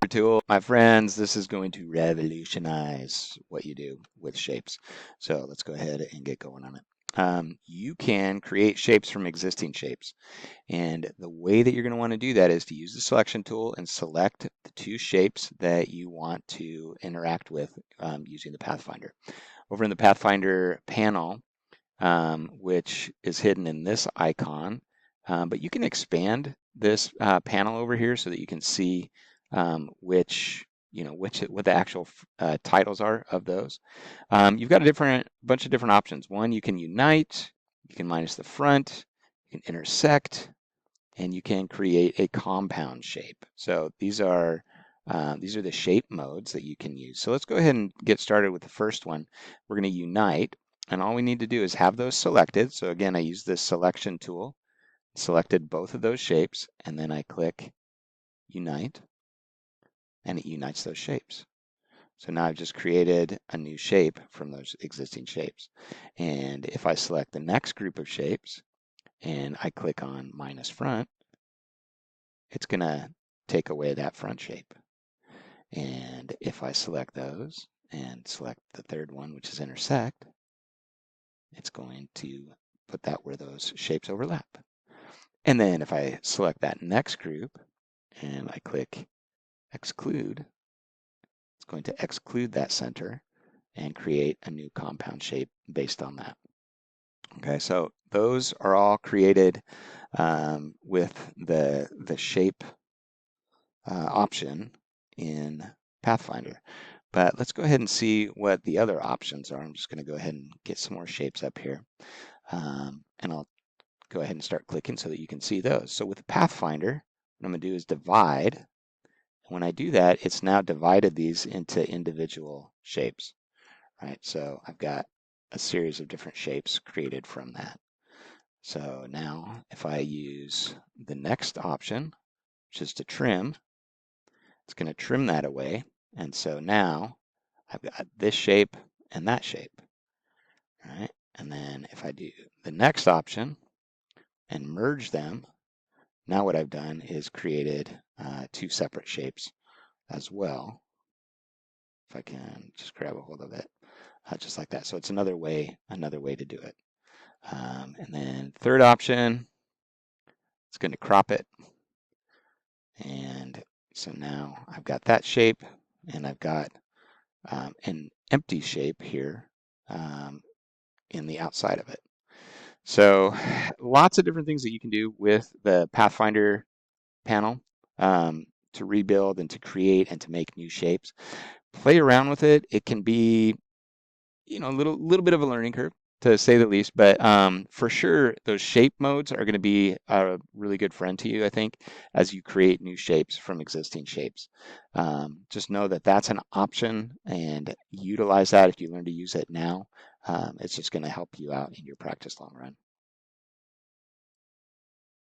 tool, my friends, this is going to revolutionize what you do with shapes. So let's go ahead and get going on it. You can create shapes from existing shapes. And the way that you're going to want to do that is to use the selection tool and select the two shapes that you want to interact with using the Pathfinder. Over in the Pathfinder panel, which is hidden in this icon, but you can expand this panel over here so that you can see what the actual titles are of those. You've got a bunch of different options. One, you can unite, you can minus the front, you can intersect, and you can create a compound shape. So these are the shape modes that you can use. So let's go ahead and get started with the first one. We're going to unite, and all we need to do is have those selected. So again, I use this selection tool, selected both of those shapes, and then I click unite, and it unites those shapes. So now I've just created a new shape from those existing shapes. And if I select the next group of shapes and I click on minus front, it's going to take away that front shape. And if I select those and select the third one, which is intersect, it's going to put that where those shapes overlap. And then if I select that next group and I click exclude, it's going to exclude that center and create a new compound shape based on that. Okay, so those are all created with the shape option in Pathfinder. But let's go ahead and see what the other options are. I'm just going to go ahead and get some more shapes up here. And I'll go ahead and start clicking so that you can see those. So with the Pathfinder, what I'm going to do is divide. When I do that, it's now divided these into individual shapes. Right? So I've got a series of different shapes created from that. So now if I use the next option, which is to trim, it's going to trim that away. And so now I've got this shape and that shape. All right. And then if I do the next option and merge them, now what I've done is created two separate shapes as well. If I can just grab a hold of it, just like that. So it's another way to do it. And then third option, it's going to crop it. And so now I've got that shape and I've got an empty shape here in the outside of it. So lots of different things that you can do with the Pathfinder panel to rebuild and to create and to make new shapes. Play around with it. It can be, a little bit of a learning curve, to say the least, but for sure those shape modes are going to be a really good friend to you, I think, as you create new shapes from existing shapes. Just know that that's an option and utilize that if you learn to use it now. It's just going to help you out in your practice long run.